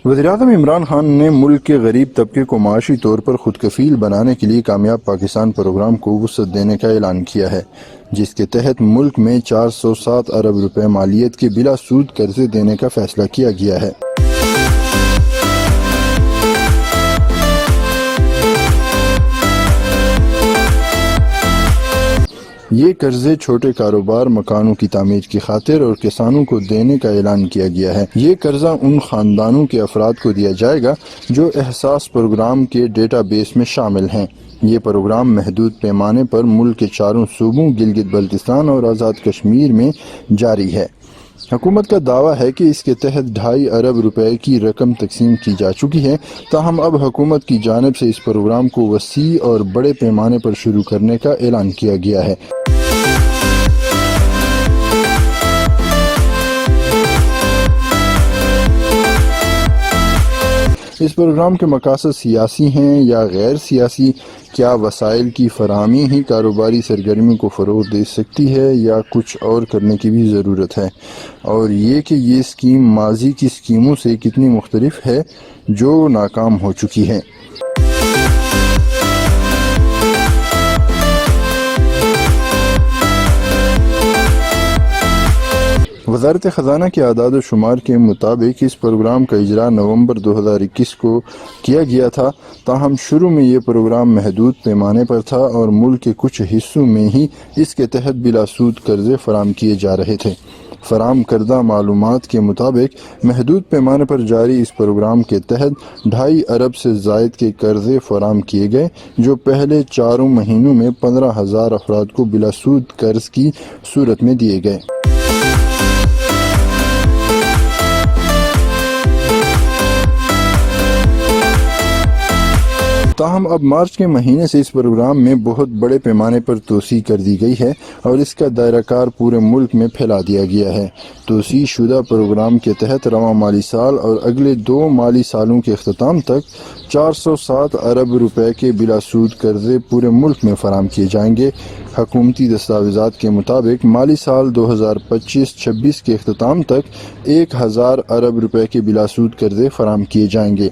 وزیراعظم عمران خان نے ملک کے غریب طبقے کو معاشی طور پر خود کفیل بنانے کے لیے کامیاب پاکستان پروگرام کو وسعت دینے کا اعلان کیا ہے، جس کے تحت ملک میں 407 ارب روپے مالیت کے بلا سود قرضے دینے کا فیصلہ کیا گیا ہے۔ یہ قرضے چھوٹے کاروبار، مکانوں کی تعمیر کی خاطر اور کسانوں کو دینے کا اعلان کیا گیا ہے۔ یہ قرضہ ان خاندانوں کے افراد کو دیا جائے گا جو احساس پروگرام کے ڈیٹا بیس میں شامل ہیں۔ یہ پروگرام محدود پیمانے پر ملک کے چاروں صوبوں گلگت بلتستان اور آزاد کشمیر میں جاری ہے۔ حکومت کا دعویٰ ہے کہ اس کے تحت 2.5 ارب روپے کی رقم تقسیم کی جا چکی ہے، تاہم اب حکومت کی جانب سے اس پروگرام کو وسیع اور بڑے پیمانے پر شروع کرنے کا اعلان کیا گیا ہے۔ اس پروگرام کے مقاصد سیاسی ہیں یا غیر سیاسی؟ کیا وسائل کی فراہمی ہی کاروباری سرگرمیوں کو فروغ دے سکتی ہے یا کچھ اور کرنے کی بھی ضرورت ہے؟ اور یہ کہ یہ اسکیم ماضی کی اسکیموں سے کتنی مختلف ہے جو ناکام ہو چکی ہے؟ وزارت خزانہ کے اعداد و شمار کے مطابق اس پروگرام کا اجرا نومبر 2021 کو کیا گیا تھا، تاہم شروع میں یہ پروگرام محدود پیمانے پر تھا اور ملک کے کچھ حصوں میں ہی اس کے تحت بلا سود قرضے فراہم کیے جا رہے تھے۔ فراہم کردہ معلومات کے مطابق محدود پیمانے پر جاری اس پروگرام کے تحت 2.5 ارب سے زائد کے قرضے فراہم کیے گئے، جو پہلے 4 مہینوں میں 15,000 افراد کو بلا سود قرض کی صورت میں دیے گئے۔ تاہم اب مارچ کے مہینے سے اس پروگرام میں بہت بڑے پیمانے پر توسیع کر دی گئی ہے اور اس کا دائرہ کار پورے ملک میں پھیلا دیا گیا ہے۔ توسیع شدہ پروگرام کے تحت رواں مالی سال اور اگلے 2 مالی سالوں کے اختتام تک 407 ارب روپے کے بلا سود قرضے پورے ملک میں فراہم کیے جائیں گے۔ حکومتی دستاویزات کے مطابق مالی سال 2025-26 کے اختتام تک 1000 ارب روپے کے بلا سود قرضے فراہم کیے جائیں گے۔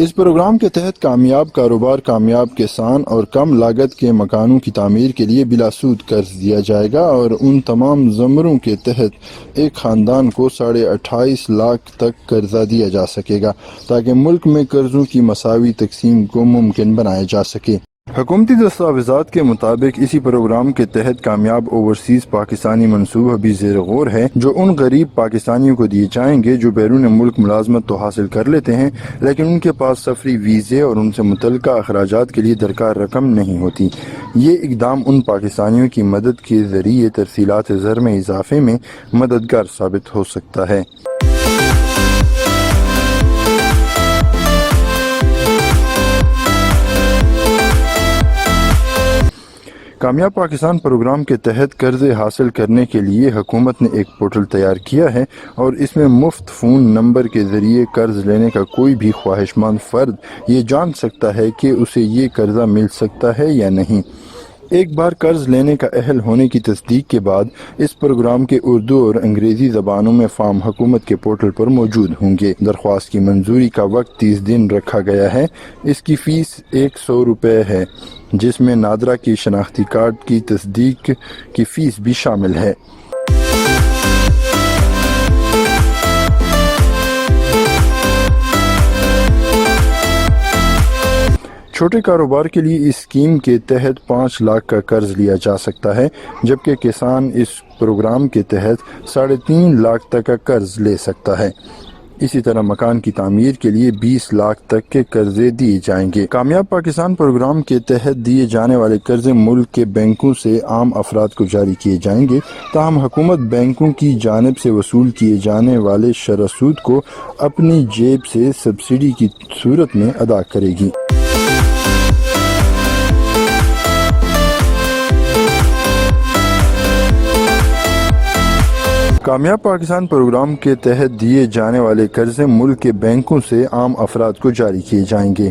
اس پروگرام کے تحت کامیاب کاروبار، کامیاب کسان اور کم لاگت کے مکانوں کی تعمیر کے لیے بلا سود قرض دیا جائے گا اور ان تمام زمروں کے تحت ایک خاندان کو 28.5 لاکھ تک قرضہ دیا جا سکے گا، تاکہ ملک میں قرضوں کی مساوی تقسیم کو ممکن بنایا جا سکے۔ حکومتی دستاویزات کے مطابق اسی پروگرام کے تحت کامیاب اوورسیز پاکستانی منصوبہ بھی زیر غور ہے، جو ان غریب پاکستانیوں کو دیے جائیں گے جو بیرون ملک ملازمت تو حاصل کر لیتے ہیں، لیکن ان کے پاس سفری ویزے اور ان سے متعلقہ اخراجات کے لیے درکار رقم نہیں ہوتی۔ یہ اقدام ان پاکستانیوں کی مدد کے ذریعے ترسیلات زر میں اضافے میں مددگار ثابت ہو سکتا ہے۔ کامیاب پاکستان پروگرام کے تحت قرضے حاصل کرنے کے لیے حکومت نے ایک پورٹل تیار کیا ہے اور اس میں مفت فون نمبر کے ذریعے قرض لینے کا کوئی بھی خواہش مند فرد یہ جان سکتا ہے کہ اسے یہ قرضہ مل سکتا ہے یا نہیں۔ ایک بار قرض لینے کا اہل ہونے کی تصدیق کے بعد اس پروگرام کے اردو اور انگریزی زبانوں میں فارم حکومت کے پورٹل پر موجود ہوں گے۔ درخواست کی منظوری کا وقت 30 دن رکھا گیا ہے۔ اس کی فیس 100 روپے ہے، جس میں نادرا کی شناختی کارڈ کی تصدیق کی فیس بھی شامل ہے۔ چھوٹے کاروبار کے لیے اس اسکیم کے تحت 5 لاکھ کا قرض لیا جا سکتا ہے، جبکہ کسان اس پروگرام کے تحت 3.5 لاکھ تک کا قرض لے سکتا ہے۔ اسی طرح مکان کی تعمیر کے لیے 20 لاکھ تک کے قرضے دیے جائیں گے۔ کامیاب پاکستان پروگرام کے تحت دیے جانے والے قرضے ملک کے بینکوں سے عام افراد کو جاری کیے جائیں گے، تاہم حکومت بینکوں کی جانب سے وصول کیے جانے والے شرح سود کو اپنی جیب سے سبسڈی کی صورت میں ادا کرے گی۔ کامیاب پاکستان پروگرام کے تحت دیے جانے والے قرضے ملک کے بینکوں سے عام افراد کو جاری کیے جائیں گے۔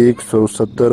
170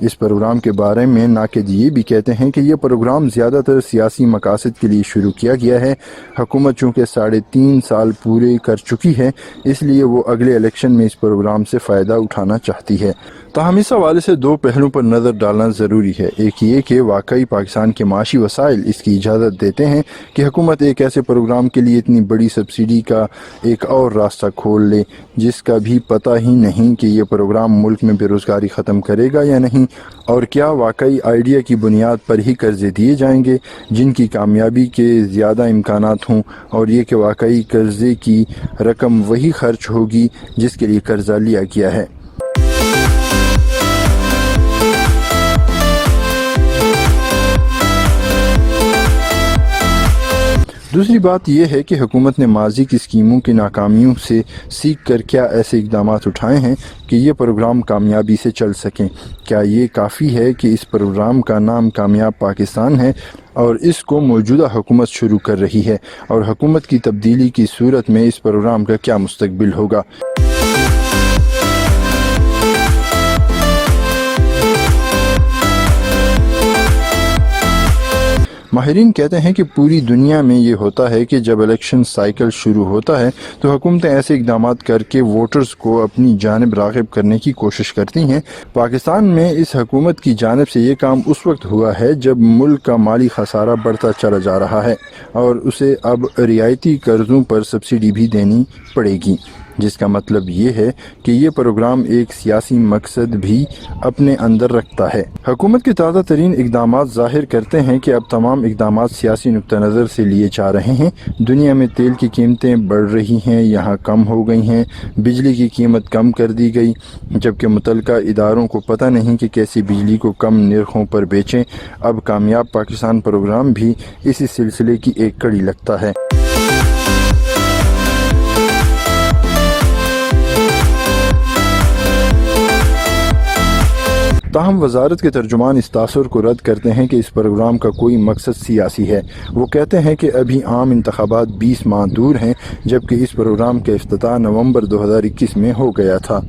اس پروگرام کے بارے میں ناقد یہ بھی کہتے ہیں کہ یہ پروگرام زیادہ تر سیاسی مقاصد کے لیے شروع کیا گیا ہے۔ حکومت چونکہ 3.5 سال پورے کر چکی ہے، اس لیے وہ اگلے الیکشن میں اس پروگرام سے فائدہ اٹھانا چاہتی ہے۔ تاہم اس حوالے سے 2 پہلوؤں پر نظر ڈالنا ضروری ہے۔ ایک یہ کہ واقعی پاکستان کے معاشی وسائل اس کی اجازت دیتے ہیں کہ حکومت ایک ایسے پروگرام کے لیے اتنی بڑی سبسڈی کا ایک اور راستہ کھول لے جس کا بھی پتہ ہی نہیں کہ یہ پروگرام ملک میں بے روزگاری ختم کرے گا یا نہیں، اور کیا واقعی آئیڈیا کی بنیاد پر ہی قرضے دیے جائیں گے جن کی کامیابی کے زیادہ امکانات ہوں، اور یہ کہ واقعی قرضے کی رقم وہی خرچ ہوگی جس کے لیے قرضہ لیا گیا ہے۔ دوسری بات یہ ہے کہ حکومت نے ماضی کی اسکیموں کی ناکامیوں سے سیکھ کر کیا ایسے اقدامات اٹھائے ہیں کہ یہ پروگرام کامیابی سے چل سکیں۔ کیا یہ کافی ہے کہ اس پروگرام کا نام کامیاب پاکستان ہے اور اس کو موجودہ حکومت شروع کر رہی ہے، اور حکومت کی تبدیلی کی صورت میں اس پروگرام کا کیا مستقبل ہوگا؟ ماہرین کہتے ہیں کہ پوری دنیا میں یہ ہوتا ہے کہ جب الیکشن سائیکل شروع ہوتا ہے تو حکومتیں ایسے اقدامات کر کے ووٹرز کو اپنی جانب راغب کرنے کی کوشش کرتی ہیں۔ پاکستان میں اس حکومت کی جانب سے یہ کام اس وقت ہوا ہے جب ملک کا مالی خسارہ بڑھتا چلا جا رہا ہے اور اسے اب رعایتی قرضوں پر سبسڈی بھی دینی پڑے گی، جس کا مطلب یہ ہے کہ یہ پروگرام ایک سیاسی مقصد بھی اپنے اندر رکھتا ہے۔ حکومت کے تازہ ترین اقدامات ظاہر کرتے ہیں کہ اب تمام اقدامات سیاسی نقطہ نظر سے لیے جا رہے ہیں۔ دنیا میں تیل کی قیمتیں بڑھ رہی ہیں، یہاں کم ہو گئی ہیں، بجلی کی قیمت کم کر دی گئی، جبکہ متعلقہ اداروں کو پتہ نہیں کہ کیسی بجلی کو کم نرخوں پر بیچیں۔ اب کامیاب پاکستان پروگرام بھی اسی سلسلے کی ایک کڑی لگتا ہے۔ تاہم وزارت کے ترجمان اس تاثر کو رد کرتے ہیں کہ اس پروگرام کا کوئی مقصد سیاسی ہے۔ وہ کہتے ہیں کہ ابھی عام انتخابات 20 ماہ دور ہیں، جبکہ اس پروگرام کا افتتاح نومبر 2021 میں ہو گیا تھا۔